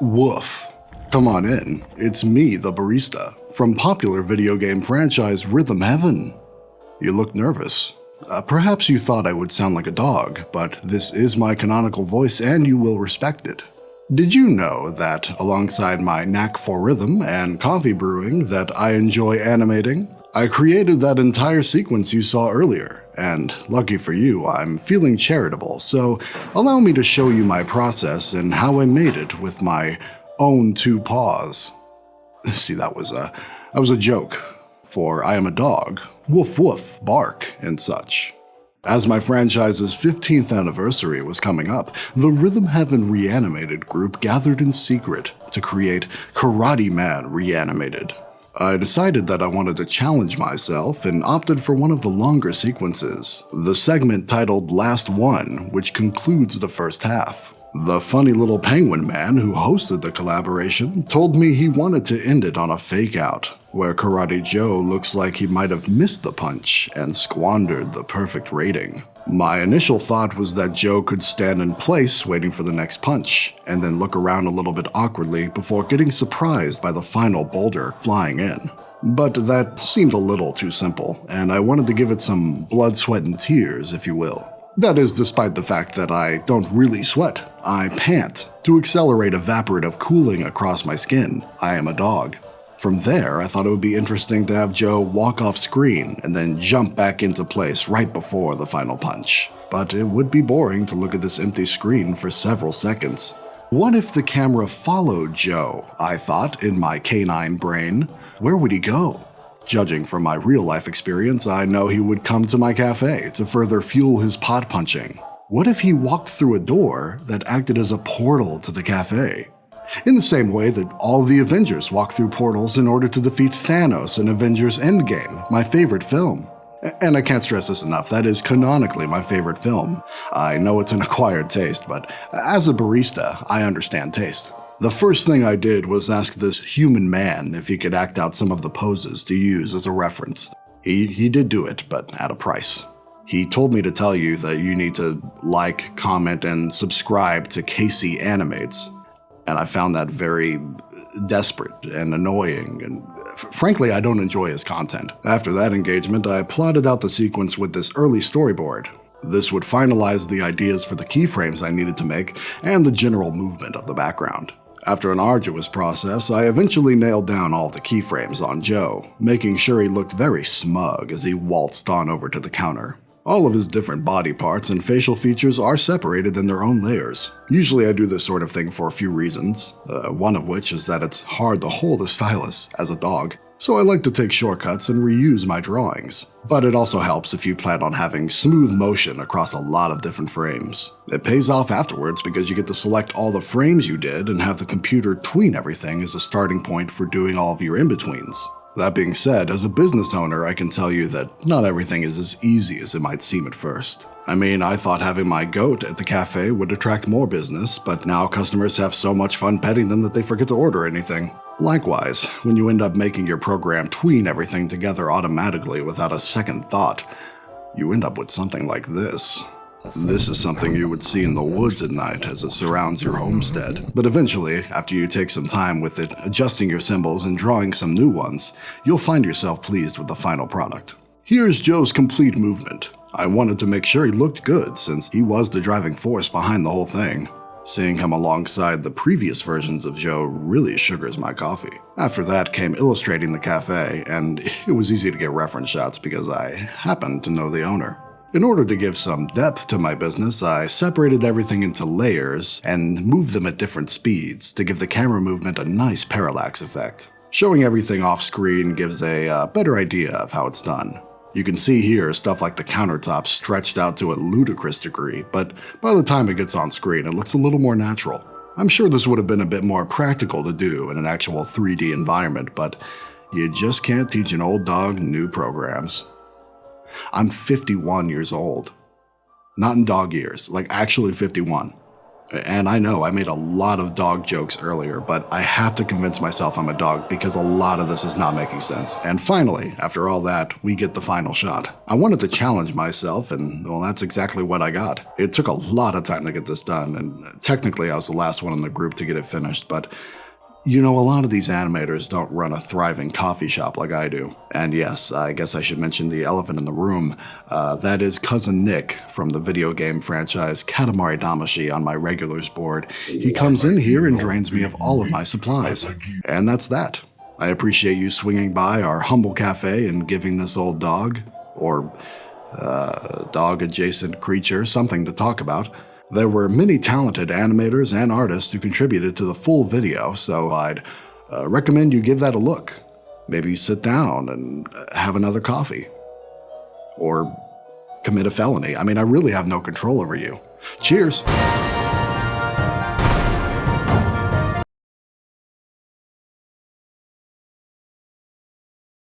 Woof. Come on in, it's me, the Barista, from popular video game franchise Rhythm Heaven. You look nervous. Perhaps you thought I would sound like a dog, but this is my canonical voice and you will respect it. Did you know that, alongside my knack for rhythm and coffee brewing that I enjoy animating, I created that entire sequence you saw earlier, and lucky for you, I'm feeling charitable, so allow me to show you my process and how I made it with my own two paws. See, that was a joke, for I am a dog, woof woof, bark, and such. As my franchise's 15th anniversary was coming up, the Rhythm Heaven Reanimated group gathered in secret to create Karate Man Reanimated. I decided that I wanted to challenge myself and opted for one of the longer sequences, the segment titled Last One, which concludes the first half. The funny little penguin man who hosted the collaboration told me he wanted to end it on a fake-out, where Karate Joe looks like he might have missed the punch and squandered the perfect rating. My initial thought was that Joe could stand in place waiting for the next punch, and then look around a little bit awkwardly before getting surprised by the final boulder flying in. But that seemed a little too simple, and I wanted to give it some blood, sweat, and tears, if you will. That is despite the fact that I don't really sweat. I pant to accelerate evaporative cooling across my skin. I am a dog. From there, I thought it would be interesting to have Joe walk off screen and then jump back into place right before the final punch. But it would be boring to look at this empty screen for several seconds. What if the camera followed Joe? I thought in my canine brain. Where would he go? Judging from my real-life experience, I know he would come to my cafe to further fuel his pot punching. What if he walked through a door that acted as a portal to the cafe? In the same way that all the Avengers walk through portals in order to defeat Thanos in Avengers Endgame, my favorite film. And I can't stress this enough, that is canonically my favorite film. I know it's an acquired taste, but as a barista, I understand taste. The first thing I did was ask this human man if he could act out some of the poses to use as a reference. He did do it, but at a price. He told me to tell you that you need to like, comment, and subscribe to Casey Animates. And I found that very desperate and annoying, and frankly, I don't enjoy his content. After that engagement, I plotted out the sequence with this early storyboard. This would finalize the ideas for the keyframes I needed to make and the general movement of the background. After an arduous process, I eventually nailed down all the keyframes on Joe, making sure he looked very smug as he waltzed on over to the counter. All of his different body parts and facial features are separated in their own layers. Usually I do this sort of thing for a few reasons, one of which is that it's hard to hold a stylus as a dog, so I like to take shortcuts and reuse my drawings. But it also helps if you plan on having smooth motion across a lot of different frames. It pays off afterwards because you get to select all the frames you did and have the computer tween everything as a starting point for doing all of your in-betweens. That being said, as a business owner, I can tell you that not everything is as easy as it might seem at first. I mean, I thought having my goat at the cafe would attract more business, but now customers have so much fun petting them that they forget to order anything. Likewise, when you end up making your program tween everything together automatically without a second thought, you end up with something like this. This is something you would see in the woods at night as it surrounds your homestead. But eventually, after you take some time with it, adjusting your symbols and drawing some new ones, you'll find yourself pleased with the final product. Here's Joe's complete movement. I wanted to make sure he looked good since he was the driving force behind the whole thing. Seeing him alongside the previous versions of Joe really sugars my coffee. After that came illustrating the cafe, and it was easy to get reference shots because I happened to know the owner. In order to give some depth to my business, I separated everything into layers and moved them at different speeds to give the camera movement a nice parallax effect. Showing everything off screen gives a better idea of how it's done. You can see here stuff like the countertop stretched out to a ludicrous degree, but by the time it gets on screen, it looks a little more natural. I'm sure this would have been a bit more practical to do in an actual 3D environment, but you just can't teach an old dog new programs. I'm 51 years old. Not in dog years, like actually 51. And I know I made a lot of dog jokes earlier, but I have to convince myself I'm a dog because a lot of this is not making sense. And finally, after all that, we get the final shot. I wanted to challenge myself, and well, that's exactly what I got. It took a lot of time to get this done, and technically I was the last one in the group to get it finished, but you know, a lot of these animators don't run a thriving coffee shop like I do. And yes, I guess I should mention the elephant in the room. That is Cousin Nick from the video game franchise Katamari Damacy on my regulars board. He comes in here and drains me of all of my supplies. And that's that. I appreciate you swinging by our humble cafe and giving this old dog, or dog-adjacent creature, something to talk about. There were many talented animators and artists who contributed to the full video, so I'd recommend you give that a look. Maybe sit down and have another coffee. Or commit a felony. I mean, I really have no control over you. Cheers!